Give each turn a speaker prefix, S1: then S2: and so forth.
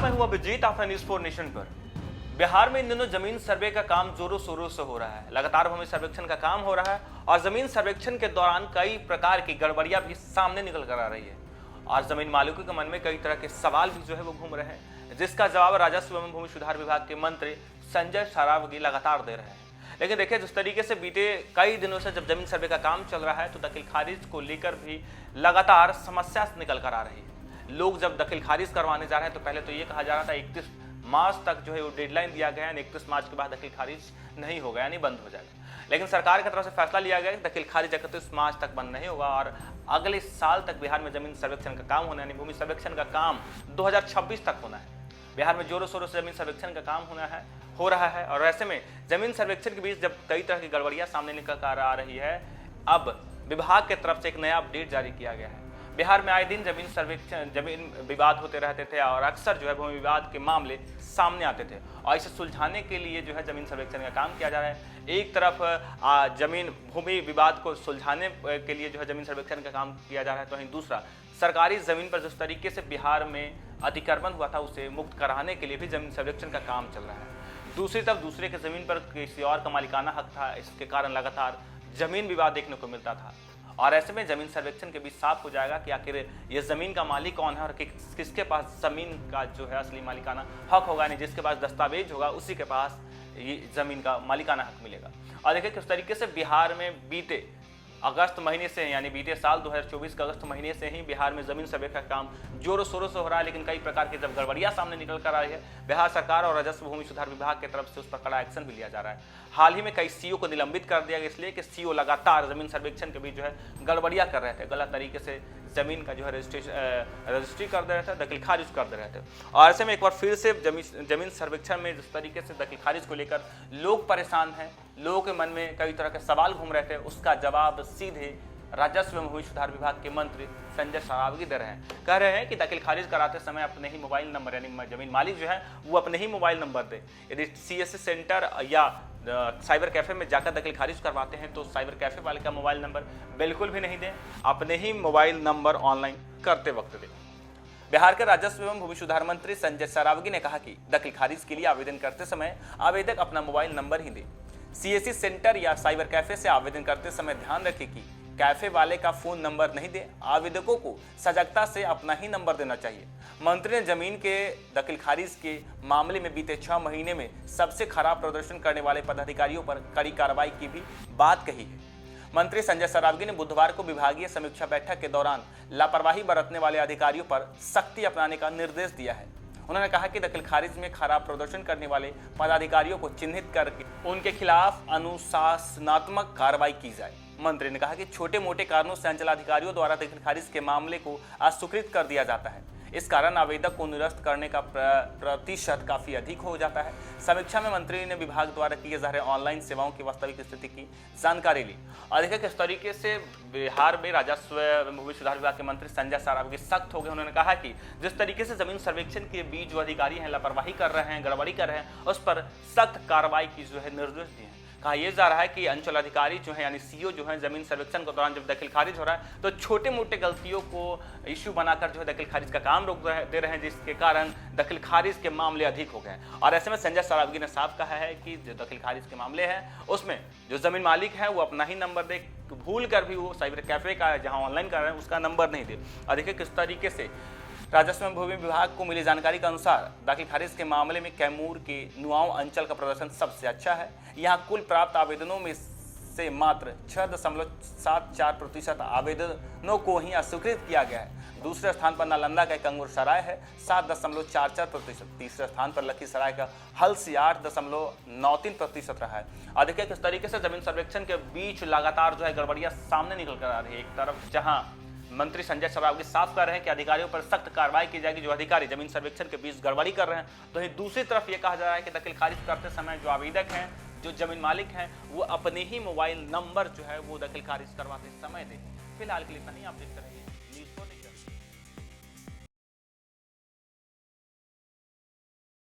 S1: मैं हूं अभिजीत, आप हैं न्यूज़ 4 नेशन पर। बिहार में इन दिनों जमीन सर्वे का काम जोरों शोरों से हो रहा है। लगातार भूमि सर्वेक्षण का काम हो रहा है और जमीन सर्वेक्षण के दौरान कई प्रकार की गड़बड़ियां भी सामने निकल कर आ रही है और जमीन मालिकों के मन में कई तरह के सवाल भी जो है वो घूम रहे हैं, जिसका जवाब राजस्व एवं भूमि सुधार विभाग के मंत्री संजय सरावगी लगातार दे रहे हैं। लेकिन देखिए, जिस तरीके से बीते कई दिनों से जब जमीन सर्वे का काम चल रहा है तो दखल खारिज को लेकर भी लगातार समस्या निकल कर आ रही है। लोग जब दखल खारिज करवाने जा रहे हैं तो पहले तो ये कहा जा रहा था 31 मार्च तक जो है वो डेडलाइन दिया गया है, 31 मार्च के बाद दखल खारिज नहीं होगा, यानी बंद हो जाएगा। लेकिन सरकार की तरफ से फैसला लिया गया कि दखल खारिज 31 मार्च तक बंद नहीं होगा और अगले साल तक बिहार में जमीन सर्वेक्षण का काम होना, यानी भूमि सर्वेक्षण का काम 2026 तक होना है। बिहार में जोरों शोरों से जमीन सर्वेक्षण का काम हो रहा है और ऐसे में जमीन सर्वेक्षण के बीच जब कई तरह की गड़बड़ियां सामने निकल कर आ रही है, अब विभाग की तरफ से एक नया अपडेट जारी किया गया है। बिहार में आए दिन जमीन विवाद होते रहते थे और अक्सर जो है भूमि विवाद के मामले सामने आते थे और इसे सुलझाने के लिए जो है जमीन सर्वेक्षण का काम किया जा रहा है। एक तरफ जमीन भूमि विवाद को सुलझाने के लिए जो है जमीन सर्वेक्षण का काम किया जा रहा है, तो वहीं दूसरा सरकारी जमीन पर जिस तरीके से बिहार में अतिक्रमण हुआ था उसे मुक्त कराने के लिए भी जमीन सर्वेक्षण का काम चल रहा है। दूसरी तरफ दूसरे के जमीन पर किसी और का मालिकाना हक था, इसके कारण लगातार जमीन विवाद देखने को मिलता था और ऐसे में जमीन सर्वेक्षण के बीच साफ हो जाएगा कि आखिर ये जमीन का मालिक कौन है और किसके पास जमीन का जो है असली मालिकाना हक होगा, यानी जिसके पास दस्तावेज होगा उसी के पास ये जमीन का मालिकाना हक मिलेगा। और देखिए किस तरीके से बिहार में बीते अगस्त महीने से, यानी बीते साल 2024 के अगस्त महीने से ही बिहार में जमीन सर्वे का काम जोरों शोरों से हो रहा है। लेकिन कई प्रकार की जब गड़बड़ियां सामने निकल कर आ रही है, बिहार सरकार और राजस्व भूमि सुधार विभाग की तरफ से उस पर कड़ा एक्शन भी लिया जा रहा है। हाल ही में कई सीओ को निलंबित कर दिया गया, इसलिए कि सीओ लगातार जमीन सर्वेक्षण के बीच जो है गड़बड़ियां कर रहे थे, गलत तरीके से जमीन का जो है रजिस्ट्री कर दे रहे थे, दखल खारिज कर दे रहे थे। और ऐसे में एक बार फिर से जमीन सर्वेक्षण में जिस तरीके से दखल खारिज को लेकर लोग परेशान हैं, लोगों के मन में कई तरह के सवाल घूम रहे थे, उसका जवाब सीधे राजस्व एवं भूमि सुधार विभाग के मंत्री संजय सरावगी दे रहे हैं। कह रहे हैं कि दखल खारिज कराते समय अपने ही मोबाइल नंबर, यानी जमीन मालिक जो है वो अपने ही मोबाइल नंबर दे। यदि सीएससी सेंटर या साइबर कैफे में जाकर दखल खारिज करवाते हैं तो साइबर कैफे वाले का मोबाइल नंबर बिल्कुल भी नहीं दें, अपने ही मोबाइल नंबर ऑनलाइन करते वक्त दें। बिहार के राजस्व एवं भूमि सुधार मंत्री संजय सरावगी ने कहा कि दखल खारिज के लिए आवेदन करते समय आवेदक अपना मोबाइल नंबर ही दे। सीएससी सेंटर या साइबर कैफे से आवेदन करते समय ध्यान रखें कि कैफे वाले का फोन नंबर नहीं दे, आवेदकों को सजगता से अपना ही नंबर देना चाहिए। मंत्री ने जमीन के दखल खारिज के मामले में बीते 6 महीने में सबसे खराब प्रदर्शन करने वाले पदाधिकारियों पर कड़ी कार्रवाई की भी बात कही है। मंत्री संजय सरावगी ने बुधवार को विभागीय समीक्षा बैठक के दौरान लापरवाही बरतने वाले अधिकारियों पर सख्ती अपनाने का निर्देश दिया है। उन्होंने कहा कि दखल खारिज में खराब प्रदर्शन करने वाले पदाधिकारियों को चिन्हित करके उनके खिलाफ अनुशासनात्मक कार्रवाई की जाए। मंत्री ने कहा कि छोटे मोटे कारणों से अंचलाधिकारियों द्वारा दखल खारिज के मामले को अस्वीकृत कर दिया जाता है, इस कारण आवेदक को निरस्त करने का प्रतिशत काफी अधिक हो जाता है। समीक्षा में मंत्री ने विभाग द्वारा किए जा रहे ऑनलाइन सेवाओं की वास्तविक स्थिति की जानकारी ली और देखा किस तरीके से बिहार में राजस्व एवं भूमि सुधार विभाग के मंत्री संजय सरावगी सख्त हो गए। उन्होंने कहा कि जिस तरीके से जमीन सर्वेक्षण के बीच जो अधिकारी हैं लापरवाही कर रहे हैं, गड़बड़ी कर रहे हैं, उस पर सख्त कार्रवाई की जो है निर्देश दिए हैं। कहा यह जा रहा है कि अंचल अधिकारी जो है यानी सीओ जो है जमीन सर्वेक्षण के दौरान जब दखल खारिज हो रहा है तो छोटे मोटे गलतियों को इश्यू बनाकर जो है दखल खारिज का काम रोक दे रहे हैं, जिसके कारण दखल खारिज के मामले अधिक हो गए हैं। और ऐसे में संजय सरावगी ने साफ कहा है कि जो दखल खारिज के मामले हैं उसमें जो जमीन मालिक है वो अपना ही नंबर दे, भूल कर भी वो साइबर कैफे का जहाँ ऑनलाइन कर रहे हैं उसका नंबर नहीं दे। और देखिए किस तरीके से राजस्व एवं भूमि विभाग को मिली जानकारी के अनुसार दखल खारिज के मामले में कैमूर के नुआओं अंचल का प्रदर्शन सबसे अच्छा है। यहाँ कुल प्राप्त आवेदनों में से मात्र 6.74% आवेदनों को ही अस्वीकृत किया गया है। दूसरे स्थान पर नालंदा का कंगूर सराय है 7.44%। तीसरे स्थान पर लखीसराय का हल्सी 8.93% रहा है। और देखिए किस तरीके से जमीन सर्वेक्षण के बीच लगातार जो है गड़बड़ियां सामने निकल कर आ रही है। एक तरफ जहां मंत्री संजय सरावगी साफ कर रहे हैं कि अधिकारियों पर सख्त कार्रवाई की जाएगी जो अधिकारी जमीन सर्वेक्षण के बीच गड़बड़ी कर रहे हैं, तो वहीं दूसरी तरफ ये कहा जा रहा है कि दखल खारिज करते समय जो आवेदक हैं, जो जमीन मालिक हैं, वो अपने ही मोबाइल नंबर जो है वो दखल खारिज करवाते समय दें। फिलहाल के लिए इतना ही, आप देखते रहिए।